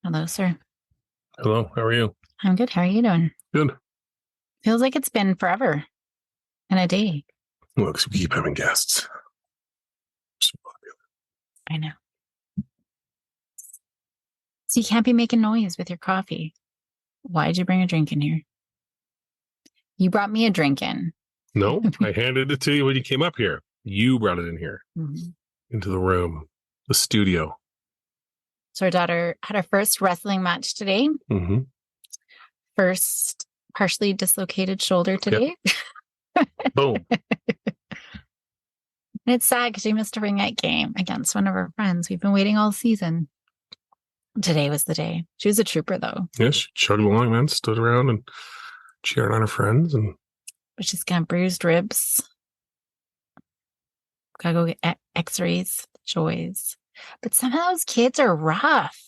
Hello, sir. Hello, how are you? I'm good. How are you doing? Good. Feels like it's been forever and a day. Well, because we keep having guests. So popular. I know. So you can't be making noise with your coffee. Why'd you bring a drink in here? You brought me a drink in. No, I handed it to you when you came up here. You brought it in here, into the room, the studio. So our daughter had her first wrestling match today. Mm-hmm. First partially dislocated shoulder today. Yep. Boom. And it's sad because she missed a ring night game against one of her friends. We've been waiting all season. Today was the day. She was a trooper, though. Yes, she chugged along, man, stood around and cheered on her friends. But she's got bruised ribs. Gotta go get x-rays, joys. But some of those kids are rough.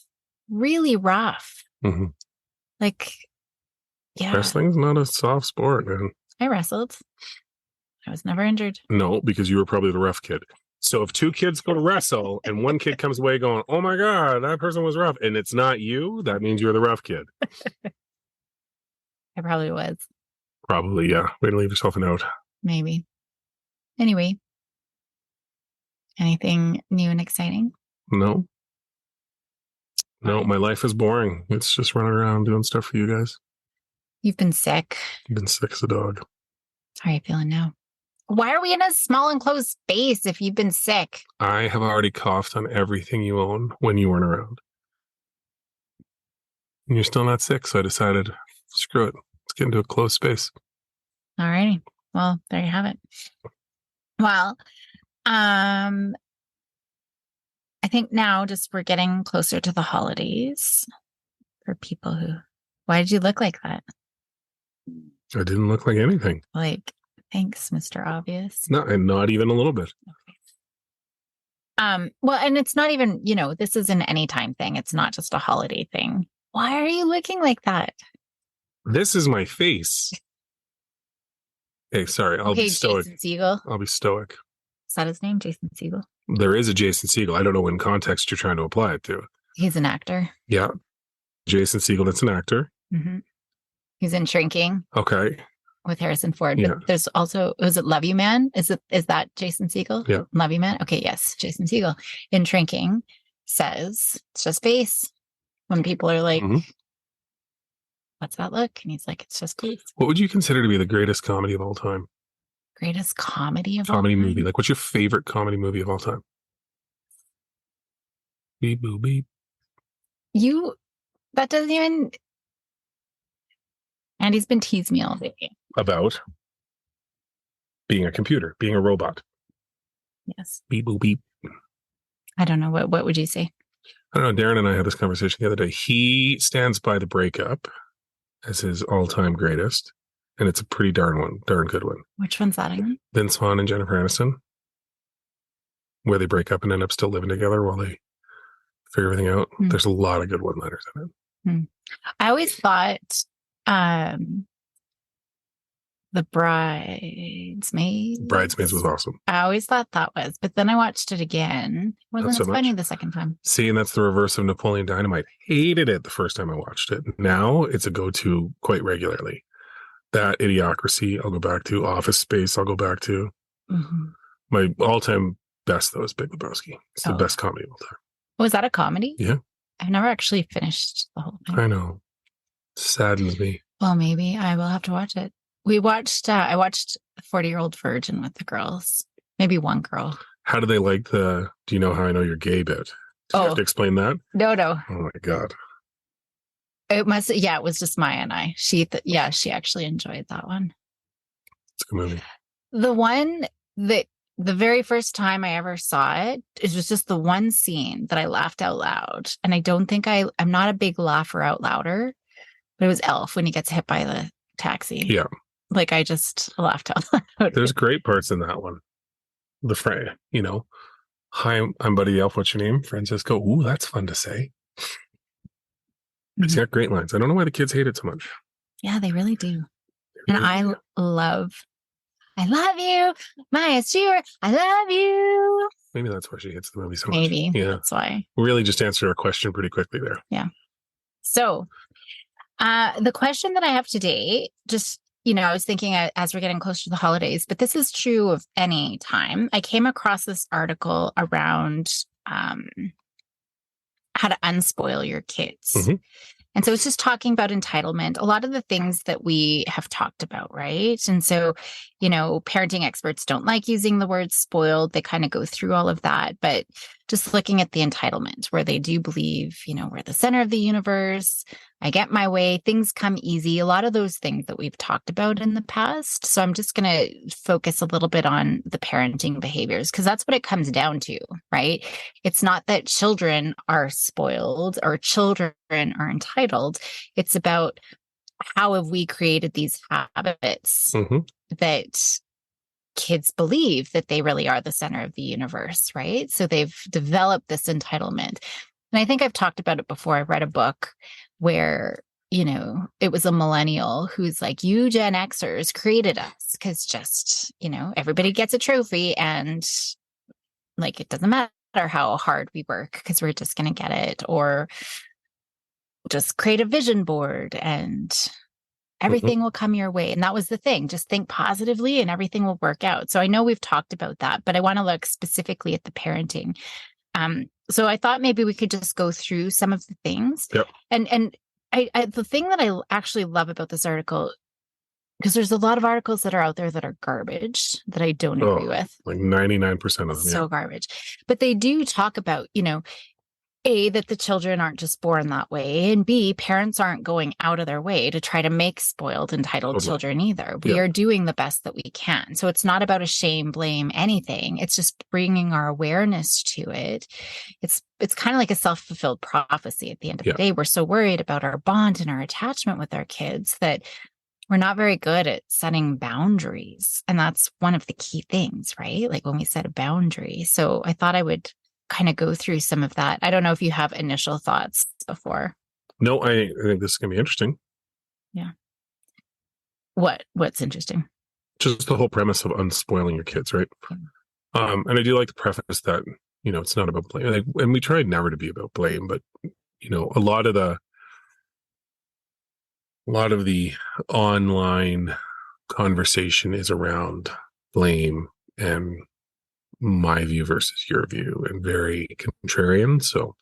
Really rough. Mm-hmm. Like, yeah. Wrestling's not a soft sport, man. I wrestled. I was never injured. No, because you were probably the rough kid. So if two kids go to wrestle and one kid comes away going, oh my God, that person was rough, and it's not you, that means you're the rough kid. I probably was. Probably, yeah. Way to leave yourself a note. Maybe. Anyway. Anything new and exciting? No. No, my life is boring. It's just running around doing stuff for you guys. You've been sick. I've been sick as a dog. How are you feeling now? Why are we in a small enclosed space if you've been sick? I have already coughed on everything you own when you weren't around. And you're still not sick, so I decided, screw it. Let's get into a closed space. All righty. Well, there you have it. Well, I think now just we're getting closer to the holidays for people who... Why did you look like that? I didn't look like anything. Like, thanks, Mr. Obvious. No, and not even a little bit. Okay. Well, and it's not even, this is an anytime thing. It's not just a holiday thing. Why are you looking like that? This is my face. Hey, sorry. I'll be stoic. Jason Segel. I'll be stoic. Is that his name, Jason Segel? There is a Jason Segel. I don't know what context you're trying to apply it to. He's an actor. Yeah. Jason Segel, that's an actor. Mm-hmm. He's in Shrinking. Okay. With Harrison Ford. But there's also, was it Love You Man? Is that Jason Segel? Yeah. Love You Man? Okay, yes. Jason Segel in Shrinking says it's just face. When people are like, what's that look? And he's like, it's just face. What would you consider to be the greatest comedy of all time? Greatest comedy of all time? Comedy movie. Like, what's your favorite comedy movie of all time? Beep, boop, beep. That doesn't even... Andy's been teasing me all day. About being a computer, being a robot. Yes. Beep, boop, beep. I don't know. What would you say? I don't know. Darren and I had this conversation the other day. He stands by The Breakup as his all-time greatest. And it's a pretty darn good one. Which one's that again? Vince Vaughn and Jennifer Aniston. Where they break up and end up still living together while they figure everything out. There's a lot of good one-liners in it. I always thought the Bridesmaids. Bridesmaids was awesome. I always thought that was, but then I watched it again. Wasn't as funny the second time. See, and that's the reverse of Napoleon Dynamite. Hated it the first time I watched it. Now it's a go-to quite regularly. That Idiocracy, I'll go back to. Office Space, I'll go back to. My all-time best, though, is Big Lebowski. It's the best comedy of all time. Was that a comedy? Yeah. I've never actually finished the whole thing. I know. Saddens me. Well, maybe I will have to watch it. I watched 40-Year-Old Virgin with the girls. Maybe one girl. How do they like do you know how I know you're gay bit? Do you have to explain that? No. Oh my God. It was just Maya and I. She actually enjoyed that one. It's a good movie. The one that the very first time I ever saw it was just the one scene that I laughed out loud. And I don't think I'm not a big laugher out louder, but it was Elf when he gets hit by the taxi. Yeah. Like I just laughed out loud. There's great parts in that one. The friend, hi, I'm Buddy Elf. What's your name? Francisco. Ooh, that's fun to say. It's got great lines. I don't know why the kids hate it so much. Yeah, they really do. And I love you, Maya Stewart. I love you. Maybe that's why she hates the movie so much. Maybe Yeah. that's why. Really just answered our question pretty quickly there. Yeah. So the question that I have today, just, I was thinking as we're getting closer to the holidays, but this is true of any time. I came across this article around how to unspoil your kids. Mm-hmm. And so it's just talking about entitlement, a lot of the things that we have talked about, right? And so, parenting experts don't like using the word spoiled. They kind of go through all of that. But just looking at the entitlement, where they do believe, we're the center of the universe. I get my way. Things come easy. A lot of those things that we've talked about in the past. So I'm just going to focus a little bit on the parenting behaviors, because that's what it comes down to, right? It's not that children are spoiled or children are entitled. It's about how have we created these habits that kids believe that they really are the center of the universe, right? So they've developed this entitlement. And I think I've talked about it before. I read a book where, it was a millennial who's like, you Gen Xers created us because just, everybody gets a trophy and like, it doesn't matter how hard we work because we're just going to get it, or just create a vision board and everything will come your way. And that was the thing. Just think positively and everything will work out. So I know we've talked about that, but I want to look specifically at the parenting. So I thought maybe we could just go through some of the things. Yep. And I the thing that I actually love about this article, because there's a lot of articles that are out there that are garbage that I don't agree with. Like 99% of them. So garbage. But they do talk about, A, that the children aren't just born that way, and B, parents aren't going out of their way to try to make spoiled, entitled children either. We are doing the best that we can. So it's not about a shame, blame, anything. It's just bringing our awareness to it. It's kind of like a self-fulfilled prophecy at the end of the day. We're so worried about our bond and our attachment with our kids that we're not very good at setting boundaries. And that's one of the key things, right? Like when we set a boundary. So I thought I would kind of go through some of that. I don't know if you have initial thoughts before. No, I think this is going to be interesting. Yeah. What's interesting? Just the whole premise of unspoiling your kids, right? Yeah. And I do like to preface that, it's not about blame. And we tried never to be about blame, but, a lot of the online conversation is around blame and my view versus your view, and very contrarian. So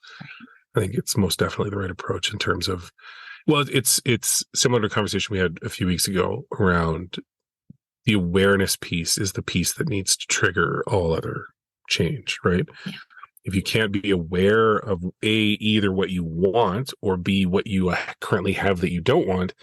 I think it's most definitely the right approach in terms of, well, it's similar to a conversation we had a few weeks ago around the awareness piece is the piece that needs to trigger all other change, right? Yeah. If you can't be aware of A, either what you want, or B, what you currently have that you don't want,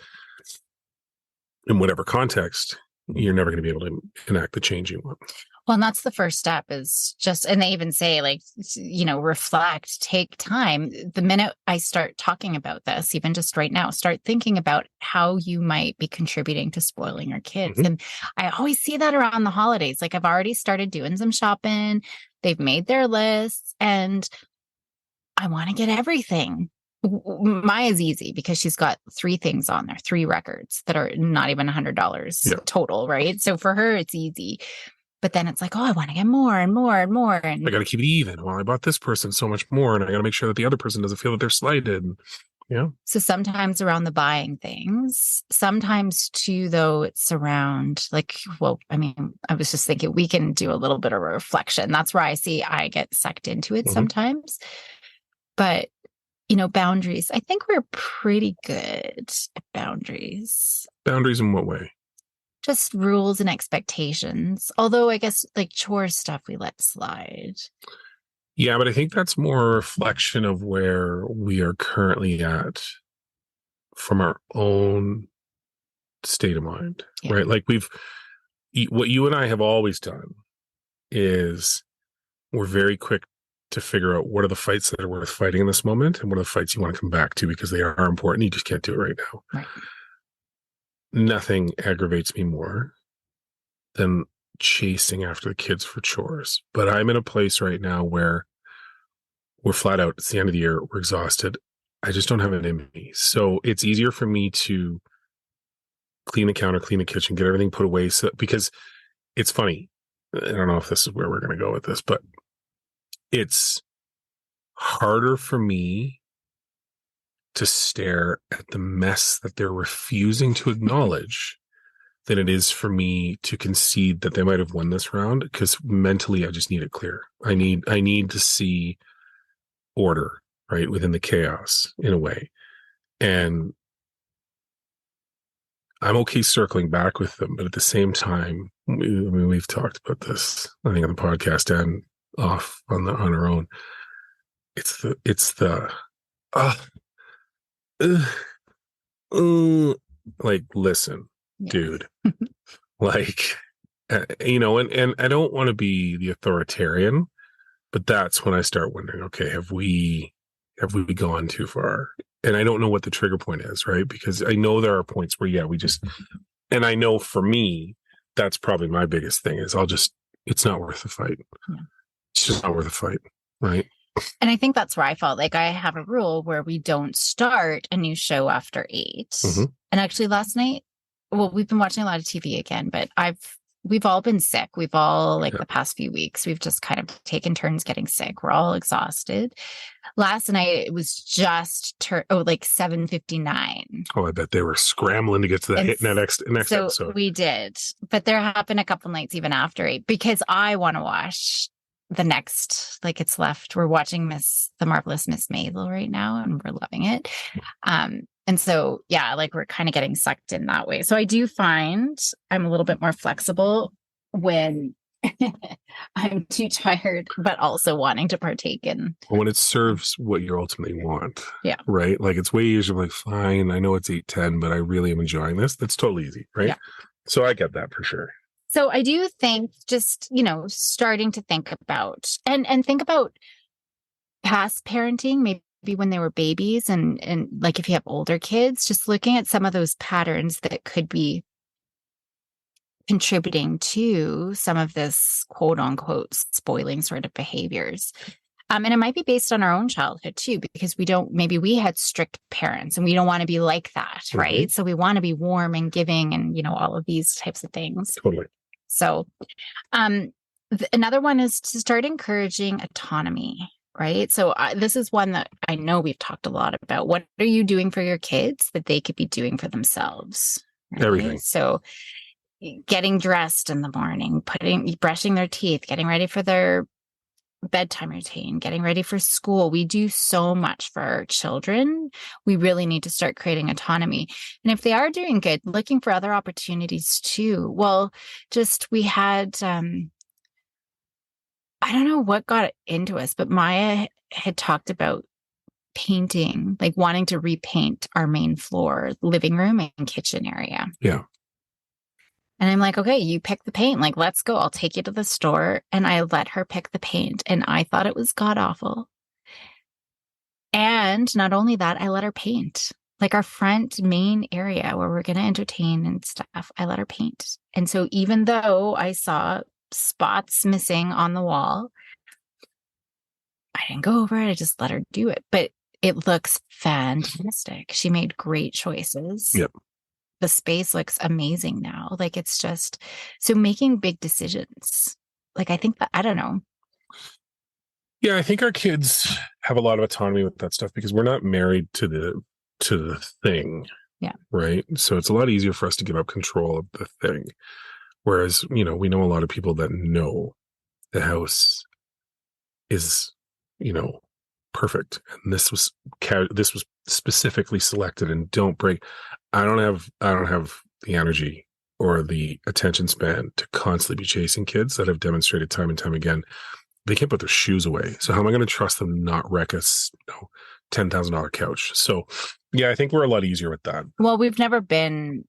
in whatever context, you're never going to be able to enact the change you want. Well, and that's the first step is just, and they even say like, reflect, take time. The minute I start talking about this, even just right now, start thinking about how you might be contributing to spoiling your kids. And I always see that around the holidays. Like I've already started doing some shopping. They've made their lists and I want to get everything. Maya's easy because she's got 3 things on there, 3 records that are not even $100 total, right? So for her, it's easy. But then it's like, oh, I want to get more and more and more. And I got to keep it even. Well, I bought this person so much more, and I got to make sure that the other person doesn't feel that they're slighted. Yeah. So sometimes around the buying things, sometimes too, though, it's around like, well, I mean, I was just thinking we can do a little bit of a reflection. That's where I get sucked into it sometimes. But, boundaries, I think we're pretty good at boundaries. Boundaries in what way? Just rules and expectations. Although I guess like chore stuff we let slide. Yeah, but I think that's more a reflection of where we are currently at from our own state of mind, right? Like what you and I have always done is we're very quick to figure out what are the fights that are worth fighting in this moment and what are the fights you want to come back to because they are important. You just can't do it right now. Right. Nothing aggravates me more than chasing after the kids for chores. But I'm in a place right now where we're flat out. It's the end of the year. We're exhausted. I just don't have it in me. So it's easier for me to clean the counter, clean the kitchen, get everything put away. So, because it's funny. I don't know if this is where we're going to go with this, but it's harder for me to stare at the mess that they're refusing to acknowledge than it is for me to concede that they might have won this round, because mentally I just need it clear. I need to see order, right, within the chaos in a way. And I'm okay circling back with them, but at the same time, we've talked about this, I think, on the podcast and off on our own. It's the uh, uh, like, listen, dude, like, and I don't want to be the authoritarian, but that's when I start wondering, okay, have we gone too far? And I don't know what the trigger point is, right? Because I know there are points where, and I know for me, that's probably my biggest thing is it's not worth the fight. Yeah. It's just not worth the fight, right? And I think that's where I felt like I have a rule where we don't start a new show after 8. Mm-hmm. And actually last night, well, we've been watching a lot of TV again, but we've all been sick. We've all, the past few weeks, we've just kind of taken turns getting sick. We're all exhausted. Last night, it was just 7:59. Oh, I bet they were scrambling to get to that next episode. So we did. But there happened a couple nights even after 8, because I want to watch the next, it's left. We're watching The Marvelous Miss Maisel right now, and we're loving it. And so, we're kind of getting sucked in that way. So I do find I'm a little bit more flexible when I'm too tired, but also wanting to partake in. When it serves what you ultimately want. Yeah. Right? It's way easier, fine, I know it's 8:10, but I really am enjoying this. That's totally easy, right? Yeah. So I get that for sure. So I do think just, starting to think about and think about past parenting, maybe when they were babies and if you have older kids, just looking at some of those patterns that could be contributing to some of this quote unquote spoiling sort of behaviors. And it might be based on our own childhood too, because maybe we had strict parents and we don't want to be like that. Mm-hmm. Right. So we want to be warm and giving and, all of these types of things. Totally. So, another one is to start encouraging autonomy. Right. So this is one that I know we've talked a lot about. What are you doing for your kids that they could be doing for themselves? Right? Everything. So getting dressed in the morning, brushing their teeth, getting ready for their bedtime routine, getting ready for school. We do so much for our children. We really need to start creating autonomy. And if they are doing good, looking for other opportunities too. Well, we had, I don't know what got into us, but Maya had talked about painting, wanting to repaint our main floor, living room and kitchen area. Yeah. And I'm like, okay, you pick the paint. Let's go. I'll take you to the store. And I let her pick the paint. And I thought it was god awful. And not only that, I let her paint. Our front main area where we're going to entertain and stuff, I let her paint. And so even though I saw spots missing on the wall, I didn't go over it. I just let her do it. But it looks fantastic. She made great choices. Yep. The space looks amazing now. It's just, so making big decisions. I think that, I don't know. Yeah, I think our kids have a lot of autonomy with that stuff because we're not married to the thing. Yeah. Right. So it's a lot easier for us to give up control of the thing. Whereas, we know a lot of people that know the house is, perfect. And this was specifically selected, and don't break. I don't have the energy or the attention span to constantly be chasing kids that have demonstrated time and time again they can't put their shoes away. So how am I going to trust them to not wreck a $10,000 couch? So yeah, I think we're a lot easier with that. Well, we've never been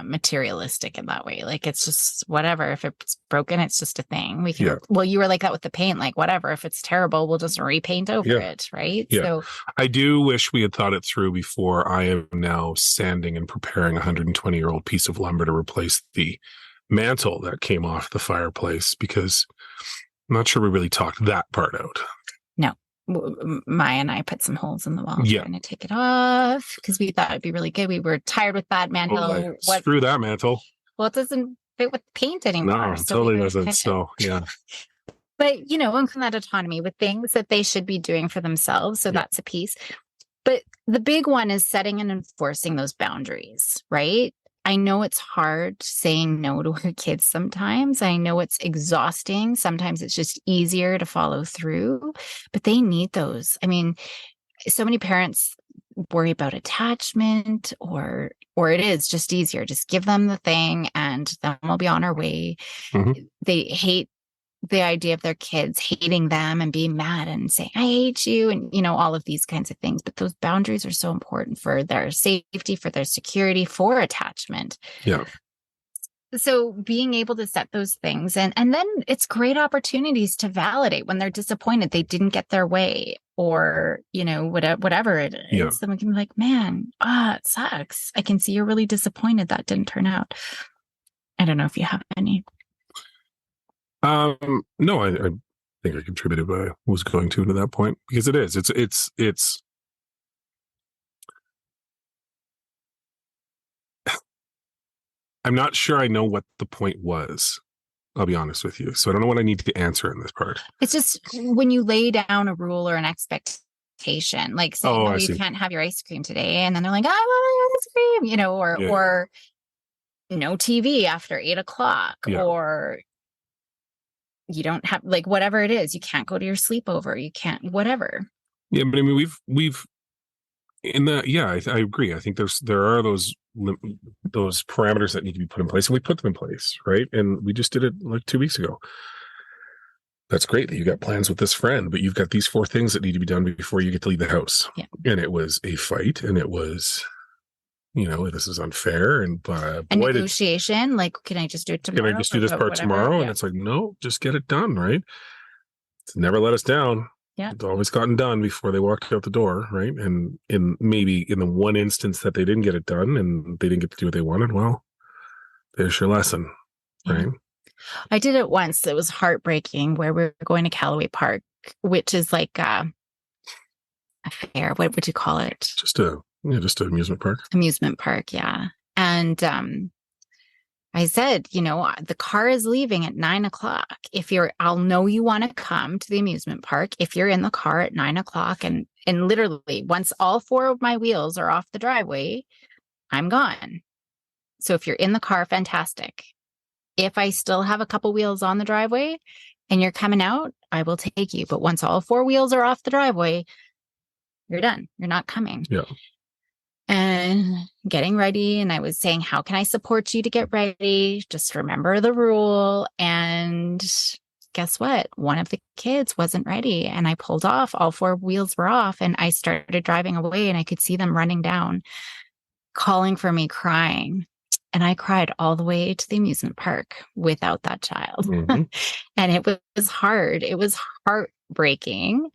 materialistic in that way. It's just whatever. If it's broken, it's just a thing. We can. Yeah. Well, you were like that with the paint. Whatever. If it's terrible, we'll just repaint over it, right? Yeah. So I do wish we had thought it through before. I am now sanding and preparing a 120-year-old piece of lumber to replace the mantle that came off the fireplace because I'm not sure we really talked that part out. No. Maya and I put some holes in the wall Yeah. trying to take it off because we thought it'd be really good. We were tired with that mantle. Screw that mantle. Well, it doesn't fit with paint anymore. No, So totally doesn't. So yeah. But, include that autonomy with things that they should be doing for themselves. So that's a piece. But the big one is setting and enforcing those boundaries, right? I know it's hard saying no to our kids sometimes. I know it's exhausting. Sometimes it's just easier to follow through, but they need those. I mean, so many parents worry about attachment or it is just easier. Just give them the thing and then we'll be on our way. Mm-hmm. They hate the idea of their kids hating them and being mad and saying, I hate you. And, all of these kinds of things. But those boundaries are so important for their safety, for their security, for attachment. Yeah. So being able to set those things and then it's great opportunities to validate when they're disappointed they didn't get their way or, whatever it is. Yeah. Then we can be like, man, it sucks. I can see you're really disappointed that didn't turn out. I don't know if you have any. No, I think I contributed what I was going to that point because it's I'm not sure I know what the point was. I'll be honest with you. So I don't know what I need to answer in this part. It's just when you lay down a rule or an expectation, like saying, no, you can't have your ice cream today. And then they're like, I want ice cream, or no TV after 8:00 or you don't have like whatever it is, you can't go to your sleepover, you can't whatever. Yeah, but I mean we've in the I agree. I think there are those parameters that need to be put in place, and we put them in place, right? And we just did it like 2 weeks ago. That's great that you got plans with this friend, but you've got these 4 things that need to be done before you get to leave the house. Yeah. And it was a fight, and it was, this is unfair, and negotiation. Like, can I just do it tomorrow? Can I just do this part tomorrow? Yeah. And it's like, no, just get it done, right? It's never let us down. Yeah. It's always gotten done before they walked out the door, right? And maybe in the one instance that they didn't get it done and they didn't get to do what they wanted, well, there's your lesson, right? I did it once. It was heartbreaking where we were going to Callaway Park, which is like a fair. What would you call it? Just an amusement park. Amusement park, yeah. And I said, the car is leaving at 9:00. I'll know you want to come to the amusement park if you're in the car at 9:00. And literally, once all 4 of my wheels are off the driveway, I'm gone. So if you're in the car, fantastic. If I still have a couple wheels on the driveway and you're coming out, I will take you. But once all 4 wheels are off the driveway, you're done. You're not coming. Yeah. And getting ready. And I was saying, how can I support you to get ready? Just remember the rule. And guess what? One of the kids wasn't ready. And I pulled off. All 4 wheels were off. And I started driving away. And I could see them running down, calling for me, crying. And I cried all the way to the amusement park without that child. Mm-hmm. And it was hard. It was heartbreaking.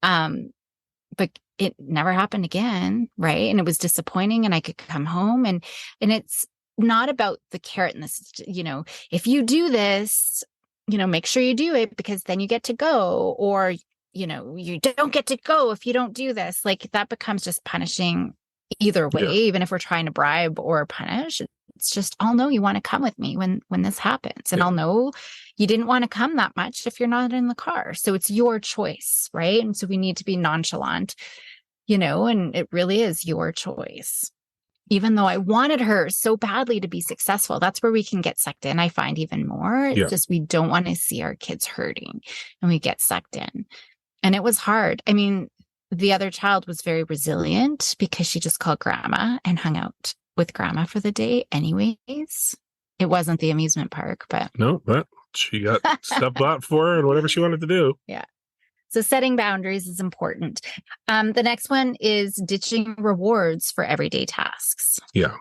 But it never happened again, right? And it was disappointing and I could come home and it's not about the carrot and this, if you do this, make sure you do it because then you get to go, or, you don't get to go if you don't do this. Like that becomes just punishing either way, even if we're trying to bribe or punish. It's just, I'll know you want to come with me when this happens. And I'll know you didn't want to come that much if you're not in the car. So it's your choice, right? And so we need to be nonchalant, and it really is your choice. Even though I wanted her so badly to be successful, that's where we can get sucked in. I find even more. It's just, we don't want to see our kids hurting and we get sucked in. And it was hard. I mean, the other child was very resilient because she just called grandma and hung out with grandma for the day anyways. It wasn't the amusement park, but no, but she got stuff out for her and whatever she wanted to do. Yeah. So setting boundaries is important. The next one is ditching rewards for everyday tasks. Yeah.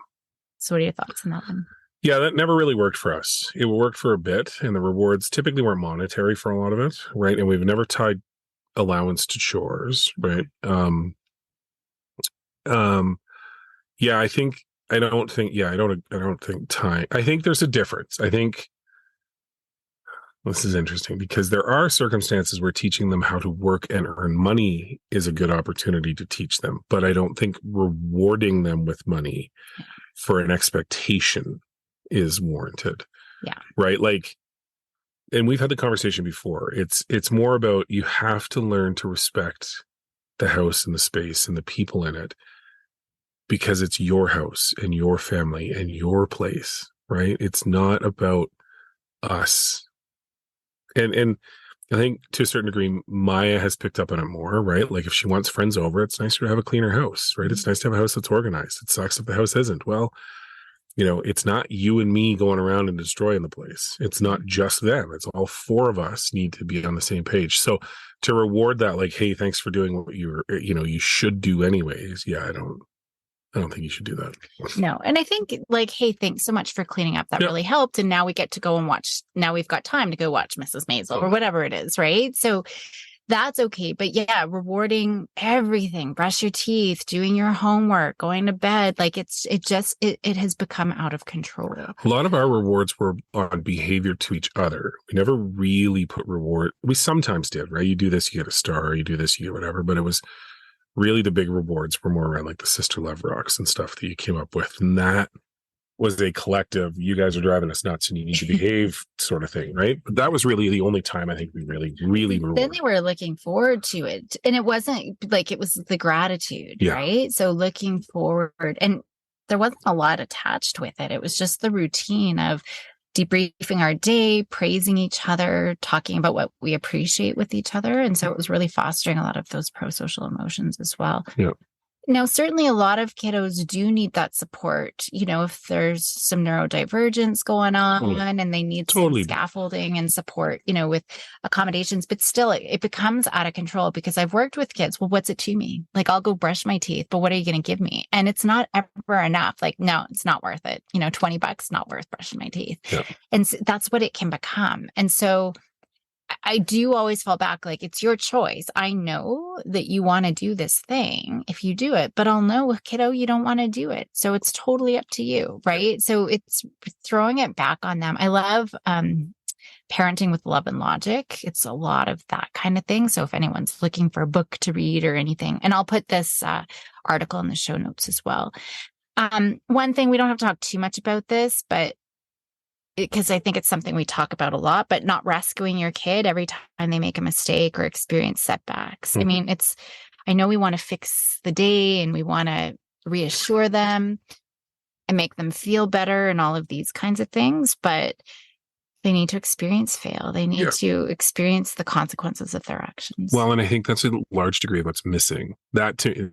So what are your thoughts on that one? Yeah, that never really worked for us. It worked for a bit, and the rewards typically weren't monetary for a lot of it, right? And we've never tied allowance to chores, right? Yeah, I don't think time. I think there's a difference. I think This is interesting because there are circumstances where teaching them how to work and earn money is a good opportunity to teach them. But I don't think rewarding them with money for an expectation is warranted. Yeah. Right. Like, and we've had the conversation before. It's more about you have to learn to respect the house and the space and the people in it because it's your house and your family and your place. Right. It's not about us. And I think to a certain degree, Maya has picked up on it more, right? Like if she wants friends over, it's nicer to have a cleaner house, right? It's nice to have a house that's organized. It sucks if the house isn't. Well, it's not you and me going around and destroying the place. It's not just them. It's all four of us need to be on the same page. So to reward that, like, hey, thanks for doing what you should do anyways. Yeah, I don't think you should do that. No. And I think like, hey, thanks so much for cleaning up. That really helped. And now we get to go and watch. Now we've got time to go watch Mrs. Maisel or whatever it is. Right. So that's okay. But yeah, rewarding everything, brush your teeth, doing your homework, going to bed. Like it has become out of control. A lot of our rewards were on behavior to each other. We never really put reward. We sometimes did, right? You do this, you get a star, you do this, you get whatever. But it was really the big rewards were more around like the sister love rocks and stuff that you came up with. And that was a collective, you guys are driving us nuts and you need to behave sort of thing, right? But that was really the only time I think we really rewarded. Then they were looking forward to it. And it wasn't like it was the gratitude, right? So looking forward, and there wasn't a lot attached with it. It was just the routine of debriefing our day, praising each other, talking about what we appreciate with each other. And so it was really fostering a lot of those pro-social emotions as well. Yeah. Now, certainly a lot of kiddos do need that support, if there's some neurodivergence going on and they need some scaffolding and support, with accommodations, but still it becomes out of control because I've worked with kids. Well, what's it to me? Like, I'll go brush my teeth, but what are you going to give me? And it's not ever enough. Like, no, it's not worth it. $20 not worth brushing my teeth. Yeah. And so that's what it can become. And so I do always fall back, like, it's your choice. I know that you want to do this thing if you do it, but I'll know, kiddo, you don't want to do it. So it's totally up to you, right? So it's throwing it back on them. I love Parenting with Love and Logic. It's a lot of that kind of thing. So if anyone's looking for a book to read or anything, and I'll put this article in the show notes as well. One thing, we don't have to talk too much about this, but because I think it's something we talk about a lot, but not rescuing your kid every time they make a mistake or experience setbacks. I mean, I know we want to fix the day and we want to reassure them and make them feel better and all of these kinds of things, but they need to experience fail. They need to experience the consequences of their actions. Well, and I think that's a large degree of what's missing. That, too,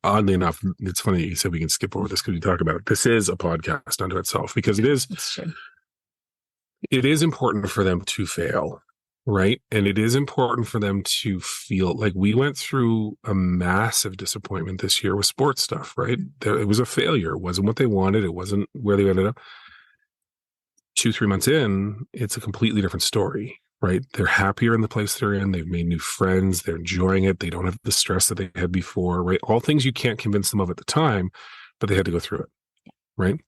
oddly enough, it's funny that you said we can skip over this because we talk about it. This is a podcast unto itself because it is. It's true. It is important for them to fail, right? And it is important for them to feel like we went through a massive disappointment this year with sports stuff, right? It was a failure. It wasn't what they wanted. It wasn't where they ended up. 2-3 months in, it's a completely different story, right? They're happier in the place they're in. They've made new friends. They're enjoying it. They don't have the stress that they had before, right? All things you can't convince them of at the time, but they had to go through it, right?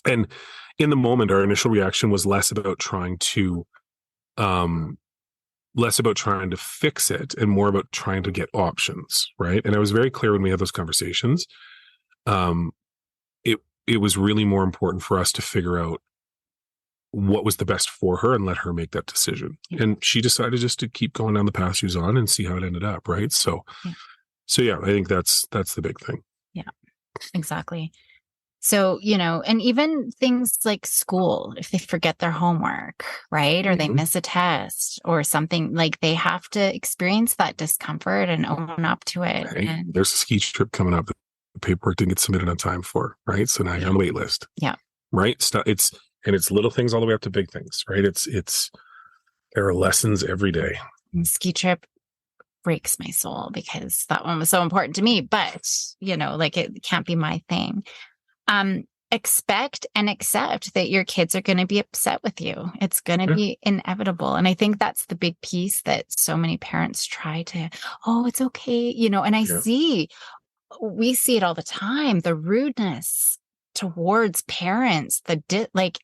And in the moment, our initial reaction was less about trying to fix it and more about trying to get options, right? And I was very clear when we had those conversations. It was really more important for us to figure out what was the best for her and let her make that decision. And she decided just to keep going down the path she was on and see how it ended up, right? So I think that's the big thing. Yeah, exactly. So, and even things like school, if they forget their homework, right? Or they miss a test or something, like they have to experience that discomfort and own up to it. Right. And there's a ski trip coming up that the paperwork didn't get submitted on time for, right? So now you're on the wait list. Yeah. Right. It's little things all the way up to big things, right? There are lessons every day. And ski trip breaks my soul because that one was so important to me, but like it can't be my thing. Expect and accept that your kids are going to be upset with you. It's going to be inevitable. And I think that's the big piece that so many parents try to, oh, it's okay. And we see it all the time, the rudeness towards parents, like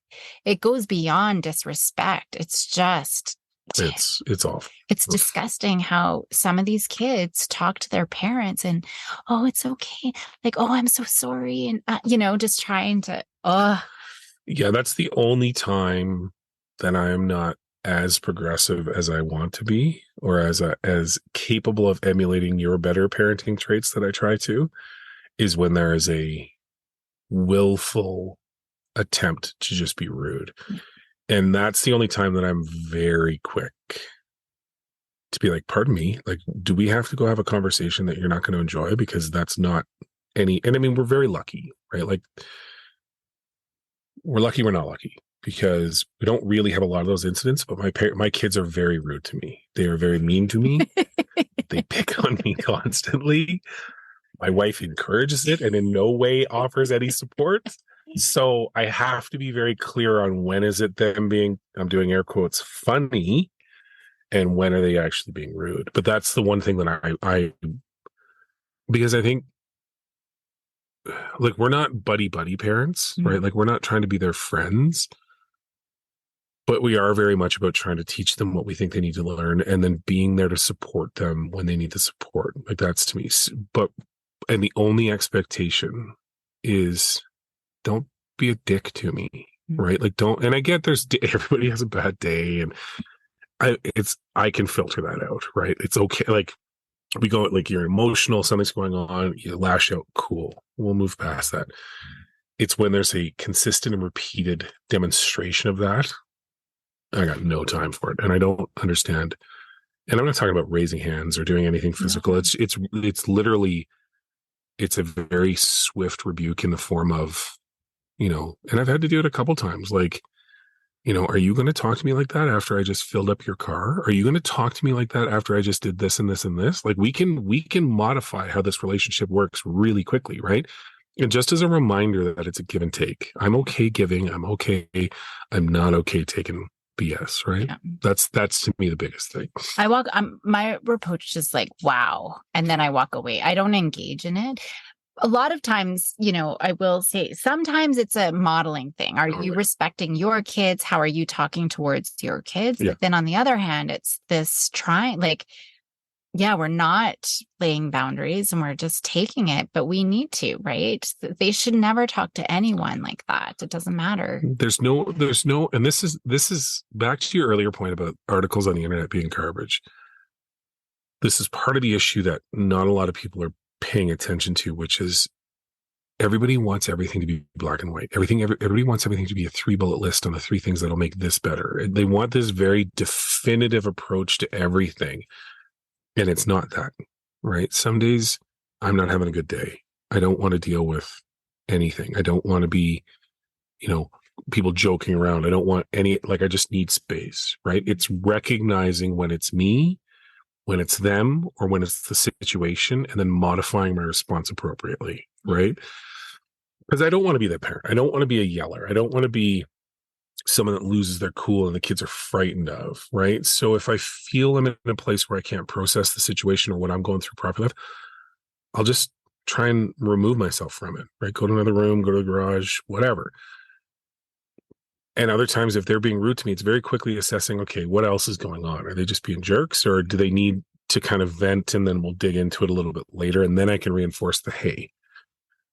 it goes beyond disrespect. It's just it's awful. It's disgusting how some of these kids talk to their parents and, oh, it's okay. Like, oh, I'm so sorry. And, just trying to, Yeah, that's the only time that I am not as progressive as I want to be, or as capable of emulating your better parenting traits that I try to, is when there is a willful attempt to just be rude. And that's the only time that I'm very quick to be like, pardon me, like, do we have to go have a conversation that you're not going to enjoy? Because that's not any, and I mean, we're very lucky, right? Like, we're lucky we're not lucky, because we don't really have a lot of those incidents, but my kids are very rude to me. They are very mean to me. They pick on me constantly. My wife encourages it and in no way offers any support. So I have to be very clear on when is it them being, I'm doing air quotes, funny, and when are they actually being rude. But that's the one thing that I because I think, like, we're not buddy parents, right? Like, we're not trying to be their friends, but we are very much about trying to teach them what we think they need to learn, and then being there to support them when they need the support. Like, that's to me. And the only expectation is, don't be a dick to me, right? Like, don't, and I get everybody has a bad day, and I can filter that out, right? It's okay. Like, we go, like, you're emotional, something's going on, you lash out, cool. We'll move past that. It's when there's a consistent and repeated demonstration of that, I got no time for it. And I don't understand. And I'm not talking about raising hands or doing anything physical. No. It's literally, it's a very swift rebuke in the form of, and I've had to do it a couple times. Like, are you going to talk to me like that after I just filled up your car? Are you going to talk to me like that after I just did this and this and this? Like, we can modify how this relationship works really quickly, right? And just as a reminder that it's a give and take. I'm okay giving. I'm okay. I'm not okay taking BS, right? Yeah. That's to me the biggest thing. My approach is like, wow. And then I walk away. I don't engage in it. A lot of times, I will say sometimes it's a modeling thing. Are you respecting your kids? How are you talking towards your kids? Yeah. But then on the other hand, it's this we're not laying boundaries and we're just taking it, but we need to, right? They should never talk to anyone like that. It doesn't matter. There's no, and this is back to your earlier point about articles on the internet being garbage. This is part of the issue that not a lot of people are paying attention to, which is everybody wants everything to be black and white. Everybody wants everything to be a 3-bullet list on the 3 things that'll make this better. They want this very definitive approach to everything. And it's not that, right? Some days I'm not having a good day. I don't want to deal with anything. I don't want to be, people joking around. I don't want I just need space, right? It's recognizing when it's me, when it's them, or when it's the situation, and then modifying my response appropriately, right? Because I don't want to be that parent. I don't want to be a yeller. I don't want to be someone that loses their cool and the kids are frightened of, right? So if I feel I'm in a place where I can't process the situation or what I'm going through properly, I'll just try and remove myself from it, right? Go to another room, go to the garage, whatever. And other times, if they're being rude to me, it's very quickly assessing, okay, what else is going on? Are they just being jerks, or do they need to kind of vent, and then we'll dig into it a little bit later, and then I can reinforce the, hey,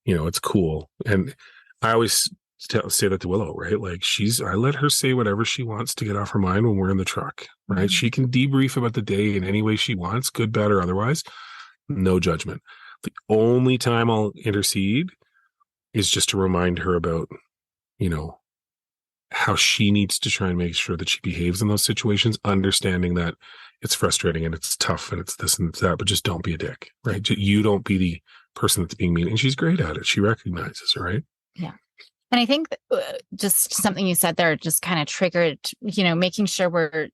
it's cool. And I always say that to Willow, right? Like, I let her say whatever she wants to get off her mind when we're in the truck, right? Mm-hmm. She can debrief about the day in any way she wants, good, bad, or otherwise. No judgment. The only time I'll intercede is just to remind her about, how she needs to try and make sure that she behaves in those situations, understanding that it's frustrating and it's tough and it's this and it's that, but just don't be a dick, right? You don't be the person that's being mean. And she's great at it. She recognizes, right? Yeah. And I think just something you said there just kind of triggered, making sure we're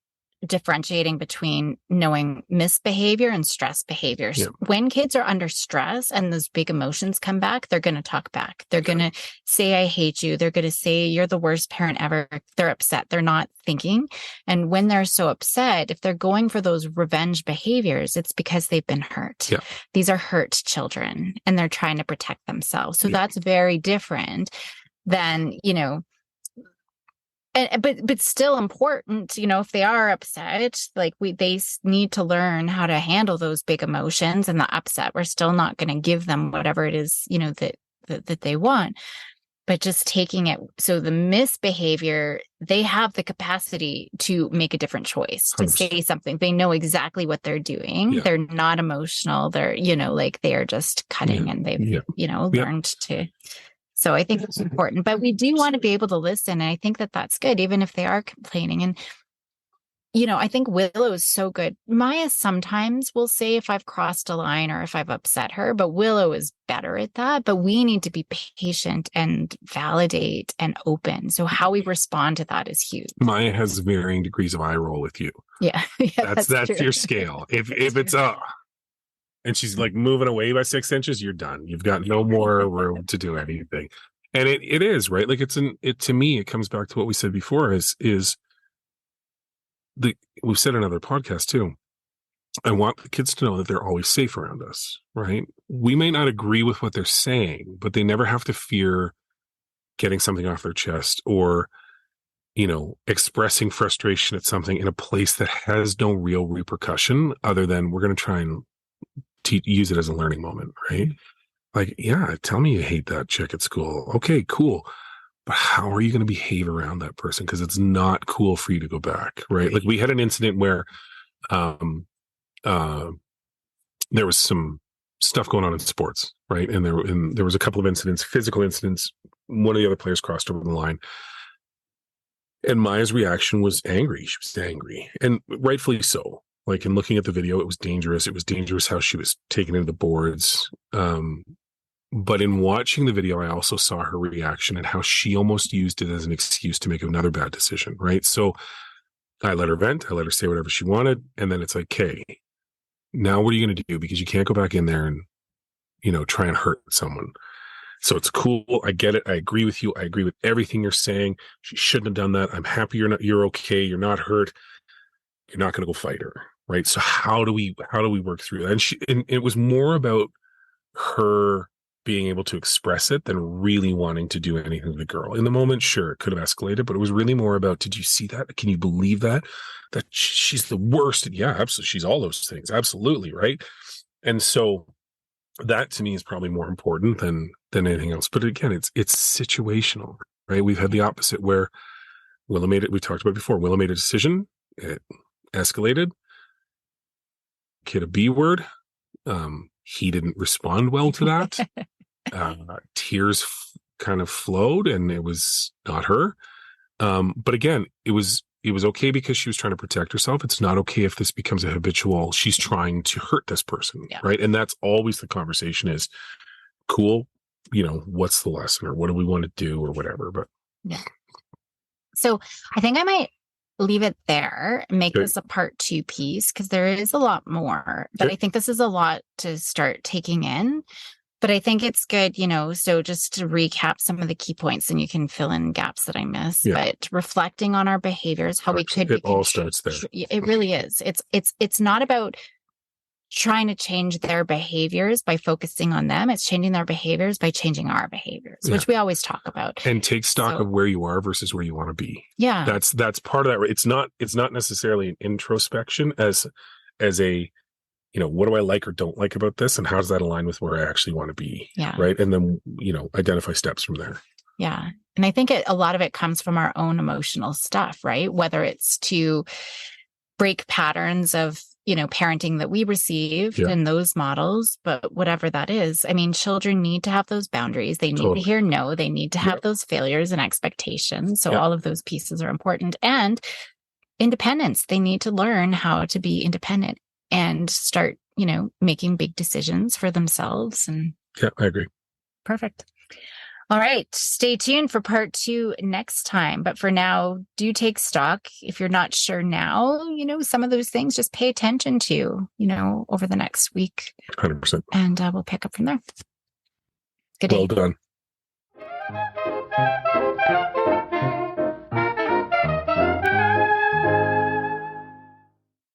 differentiating between knowing misbehavior and stress behaviors. Yeah. When kids are under stress and those big emotions come back, they're going to talk back. They're going to say, I hate you. They're going to say, you're the worst parent ever. They're upset. They're not thinking. And when they're so upset, if they're going for those revenge behaviors, it's because they've been hurt. Yeah. These are hurt children and they're trying to protect themselves. So that's very different than, but still important, if they are upset, like they need to learn how to handle those big emotions and the upset. We're still not going to give them whatever it is, that they want, but just taking it. So the misbehavior, they have the capacity to make a different choice, to 100%. say something. They know exactly what they're doing. They're not emotional. They're, like they are just cutting and they've, learned to. So I think it's important, but we do want to be able to listen. And I think that that's good, even if they are complaining. And, I think Willow is so good. Maya sometimes will say if I've crossed a line or if I've upset her, but Willow is better at that. But we need to be patient and validate and open. So how we respond to that is huge. Maya has varying degrees of eye roll with you. Yeah. That's your scale. If it's and she's like moving away by 6 inches, you're done. You've got no more room to do anything. And it is, right? Like to me, it comes back to what we said before we've said in other podcasts too. I want the kids to know that they're always safe around us, right? We may not agree with what they're saying, but they never have to fear getting something off their chest or, expressing frustration at something in a place that has no real repercussion other than we're going to try and use it as a learning moment, right? Like, yeah, tell me you hate that chick at school. Okay, cool. But how are you going to behave around that person? Because it's not cool for you to go back, right? Like we had an incident where there was some stuff going on in sports, right? And there was a couple of incidents, physical incidents. One of the other players crossed over the line. And Maya's reaction was angry. She was angry. And rightfully so. Like in looking at the video, it was dangerous. It was dangerous how she was taken into the boards. But in watching the video, I also saw her reaction and how she almost used it as an excuse to make another bad decision, right? So I let her vent. I let her say whatever she wanted. And then it's like, okay, now what are you going to do? Because you can't go back in there and, try and hurt someone. So it's cool. I get it. I agree with you. I agree with everything you're saying. She shouldn't have done that. I'm happy you're okay. You're not hurt. You're not going to go fight her. Right. So how do we work through that? And it was more about her being able to express it than really wanting to do anything to the girl. In the moment, sure, it could have escalated, but it was really more about, did you see that? Can you believe that? That she's the worst? Yeah, absolutely. She's all those things. Absolutely. Right. And so that to me is probably more important than anything else. But again, it's situational, right? We've had the opposite where Willow made it. We talked about before. Willow made a decision. It escalated. Kid a B word. He didn't respond well to that. Tears kind of flowed, and it was not her. But again, it was okay because she was trying to protect herself. It's not okay if this becomes a habitual. She's trying to hurt this person, right? And that's always the conversation is, cool. What's the lesson, or what do we want to do, or whatever. But so I think I might leave it there and make this a part 2 piece because there is a lot more, but I think this is a lot to start taking in. But I think it's good, so just to recap some of the key points and you can fill in gaps that I miss, but reflecting on our behaviors, how we could. It all starts there. It really is. It's not about trying to change their behaviors by focusing on them. It's changing their behaviors by changing our behaviors, which we always talk about. And take stock of where you are versus where you want to be. Yeah. That's part of that. It's not necessarily an introspection as a, what do I like or don't like about this? And how does that align with where I actually want to be? Yeah. Right. And then, identify steps from there. Yeah. And I think a lot of it comes from our own emotional stuff, right? Whether it's to break patterns of, parenting that we received in those models, but whatever that is, I mean, children need to have those boundaries. They need to hear no, they need to have those failures and expectations. So all of those pieces are important. And independence, they need to learn how to be independent and start, making big decisions for themselves. And yeah, I agree. Perfect. All right. Stay tuned for part 2 next time. But for now, do take stock. If you're not sure now, some of those things just pay attention to, over the next week. 100%. And we'll pick up from there. Good day. Well done.